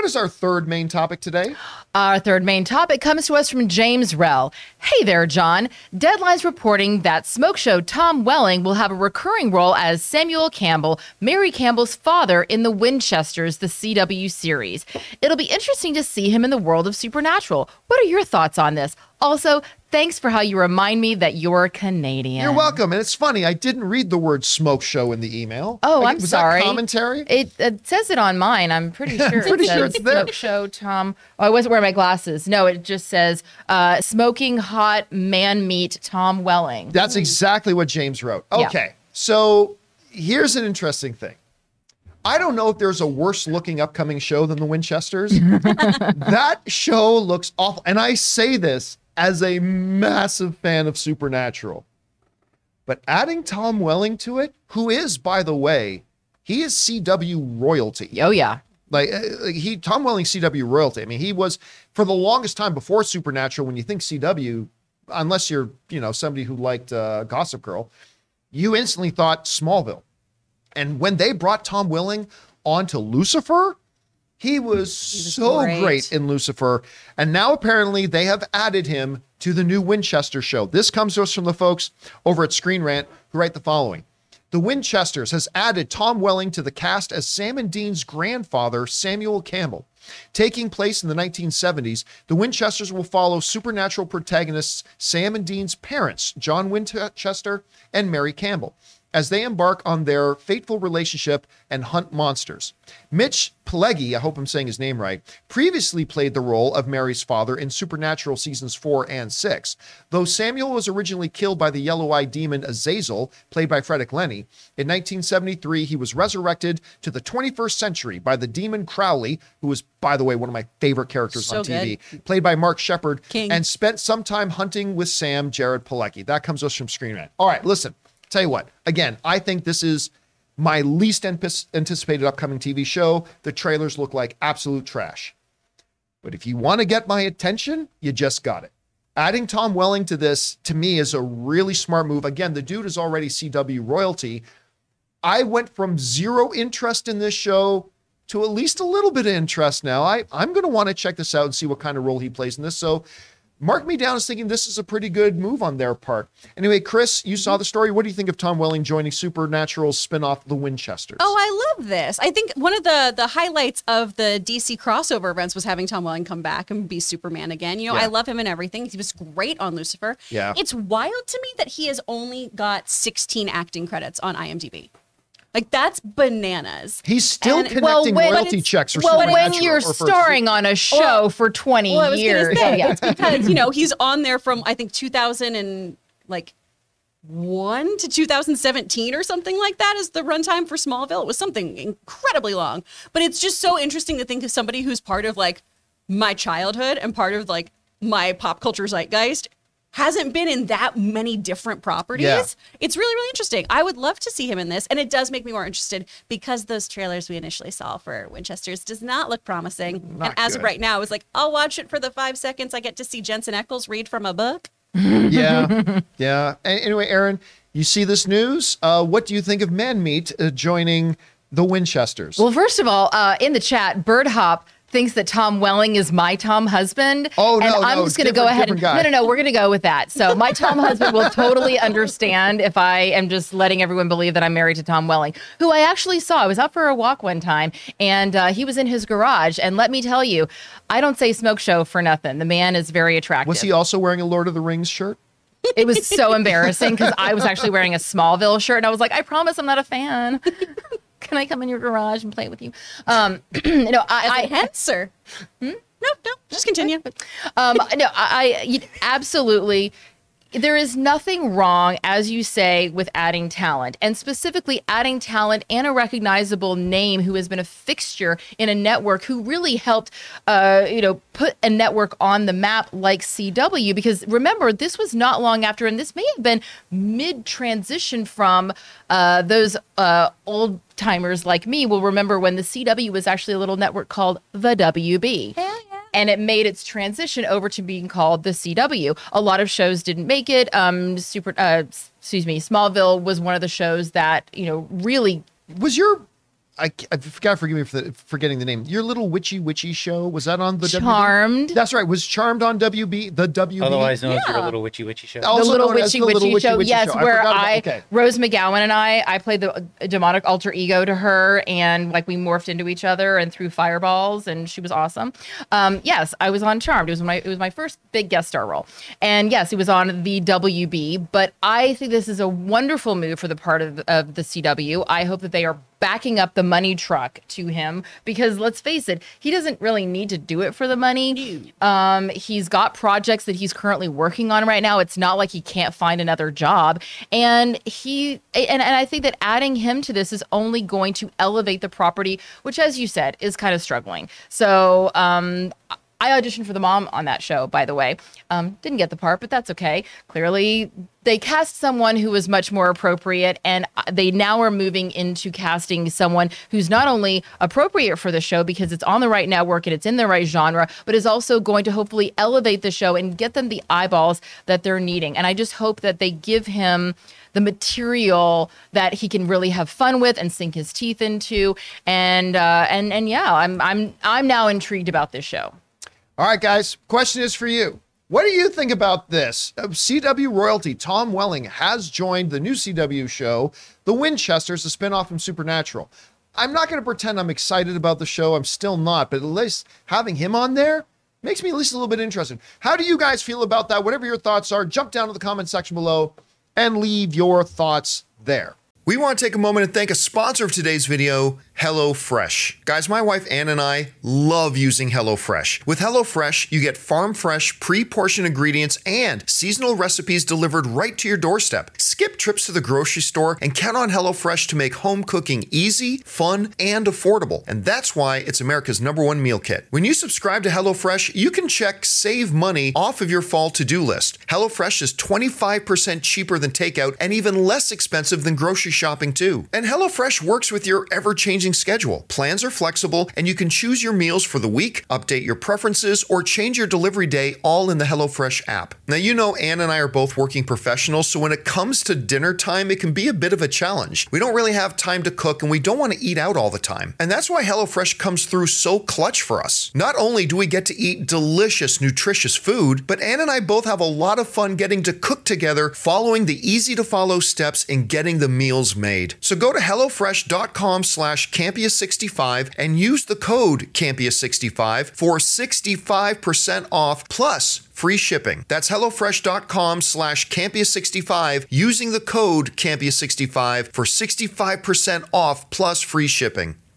What is our third main topic today? Our third main topic comes to us from James Rell. Hey there, John. Deadline's reporting that smoke show Tom Welling will have a recurring role as Samuel Campbell, Mary Campbell's father in the Winchesters, the CW series. It'll be interesting to see him in the world of Supernatural. What are your thoughts on this? Also, thanks for how you remind me that you're Canadian. You're welcome. And it's funny, I didn't read the word smoke show in the email. Oh, I'm sorry. Was that commentary? It says it on mine. I'm pretty sure pretty it says sure it's there. smoke show Tom. Oh, I wasn't wearing my glasses. No, it just says smoking hot man meat Tom Welling. That's exactly what James wrote. Okay, so here's an interesting thing. I don't know if there's a worse looking upcoming show than the Winchesters. That show looks awful. And I say this as a massive fan of Supernatural. But adding Tom Welling to it, who is, by the way, he is CW royalty. Oh, yeah. Tom Welling CW royalty. I mean, he was, for the longest time before Supernatural, when you think CW, unless you're, somebody who liked Gossip Girl, you instantly thought Smallville. And when they brought Tom Welling onto Lucifer, he was so great in Lucifer. And now apparently they have added him to the new Winchester show. This comes to us from the folks over at Screen Rant who write the following. The Winchesters has added Tom Welling to the cast as Sam and Dean's grandfather, Samuel Campbell. Taking place in the 1970s, the Winchesters will follow Supernatural protagonists Sam and Dean's parents, John Winchester and Mary Campbell, as they embark on their fateful relationship and hunt monsters. Mitch Pileggi, I hope I'm saying his name right, previously played the role of Mary's father in Supernatural seasons 4 and 6. Though Samuel was originally killed by the yellow-eyed demon Azazel, played by Frederick Lenny, in 1973 he was resurrected to the 21st century by the demon Crowley, who was, by the way, one of my favorite characters on TV, played by Mark Shepard, and spent some time hunting with Sam Jared Pileggi. That comes to us from Screen Rant. All right, listen. Tell you what, again, I think this is my least anticipated upcoming TV show. The trailers look like absolute trash. But if you want to get my attention, you just got it. Adding Tom Welling to this, to me, is a really smart move. Again, the dude is already CW royalty. I went from zero interest in this show to at least a little bit of interest now. I'm going to want to check this out and see what kind of role he plays in this. So mark me down as thinking this is a pretty good move on their part. Anyway, Chris, you saw the story. What do you think of Tom Welling joining Supernatural's spinoff, The Winchesters? Oh, I love this. I think one of the highlights of the DC crossover events was having Tom Welling come back and be Superman again. I love him in everything. He was great on Lucifer. Yeah. It's wild to me that he has only got 16 acting credits on IMDb. Like, that's bananas. He's still collecting royalty checks for Supernatural. Well, when you're starring on a show for 20 years. I was gonna say, it's because, he's on there from, I think, 2001 to 2017 or something like that is the runtime for Smallville. It was something incredibly long. But it's just so interesting to think of somebody who's part of, my childhood and part of, my pop culture zeitgeist hasn't been in that many different properties. Yeah. It's really, really interesting. I would love to see him in this, and it does make me more interested because those trailers we initially saw for Winchesters does not look promising. Not and as good. of right now, I was like, I'll watch it for the 5 seconds I get to see Jensen Ackles read from a book. Yeah. Anyway, Aaron, you see this news? What do you think of Man Meat joining the Winchesters? Well, first of all, in the chat, Bird Hop thinks that Tom Welling is my Tom husband. Oh, no, and I'm just going to go ahead and no, we're going to go with that. So my Tom husband will totally understand if I am just letting everyone believe that I'm married to Tom Welling, who I actually saw. I was out for a walk one time, and he was in his garage. And let me tell you, I don't say smoke show for nothing. The man is very attractive. Was he also wearing a Lord of the Rings shirt? It was so embarrassing because I was actually wearing a Smallville shirt, and I was like, I promise I'm not a fan. Can I come in your garage and play with you? Sir. No, just continue. Absolutely. There is nothing wrong, as you say, with adding talent, and specifically adding talent and a recognizable name who has been a fixture in a network who really helped, put a network on the map like CW. Because remember, this was not long after, and this may have been mid-transition from those old timers like me will remember when the CW was actually a little network called the WB. Yeah. And it made its transition over to being called the CW. A lot of shows didn't make it. Smallville was one of the shows that, really. Was your, I've got to forgive me for forgetting the name. Your little witchy show, was that on the Charmed. WB? That's right. Was Charmed on WB? The WB? Otherwise known as Your Little Witchy Show. Also The Little known as Witchy the Little Show. Yes, Show. where okay. Rose McGowan and I played the demonic alter ego to her, and like we morphed into each other and threw fireballs, and she was awesome. Yes, I was on Charmed. It was my first big guest star role, and yes, it was on the WB. But I think this is a wonderful move for the part of the CW. I hope that they are backing up the money truck to him, because let's face it, he doesn't really need to do it for the money. He's got projects that he's currently working on right now. It's not like he can't find another job. And I think that adding him to this is only going to elevate the property, which, as you said, is kind of struggling. So, I auditioned for the mom on that show, by the way. Didn't get the part, but that's okay. Clearly, they cast someone who was much more appropriate, and they now are moving into casting someone who's not only appropriate for the show because it's on the right network and it's in the right genre, but is also going to hopefully elevate the show and get them the eyeballs that they're needing. And I just hope that they give him the material that he can really have fun with and sink his teeth into. And yeah, I'm now intrigued about this show. All right, guys, question is for you. What do you think about this? CW royalty Tom Welling has joined the new CW show, The Winchesters, a spinoff from Supernatural. I'm not going to pretend I'm excited about the show. I'm still not, but at least having him on there makes me at least a little bit interested. How do you guys feel about that? Whatever your thoughts are, jump down to the comment section below and leave your thoughts there. We want to take a moment and thank a sponsor of today's video, HelloFresh. Guys, my wife Ann and I love using HelloFresh. With HelloFresh, you get farm-fresh, pre-portioned ingredients and seasonal recipes delivered right to your doorstep. Skip trips to the grocery store and count on HelloFresh to make home cooking easy, fun, and affordable. And that's why it's America's #1 meal kit. When you subscribe to HelloFresh, you can check Save Money off of your fall to-do list. HelloFresh is 25% cheaper than takeout and even less expensive than grocery shopping too. And HelloFresh works with your ever-changing schedule. Plans are flexible and you can choose your meals for the week, update your preferences, or change your delivery day all in the HelloFresh app. Now, you know Ann and I are both working professionals, so when it comes to dinner time, it can be a bit of a challenge. We don't really have time to cook and we don't want to eat out all the time. And that's why HelloFresh comes through so clutch for us. Not only do we get to eat delicious, nutritious food, but Ann and I both have a lot of fun getting to cook together, following the easy-to-follow steps in getting the meals made. So go to HelloFresh.com/Campea65 and use the code Campea65 for 65% off plus free shipping. That's HelloFresh.com/Campea65 using the code Campea65 for 65% off plus free shipping.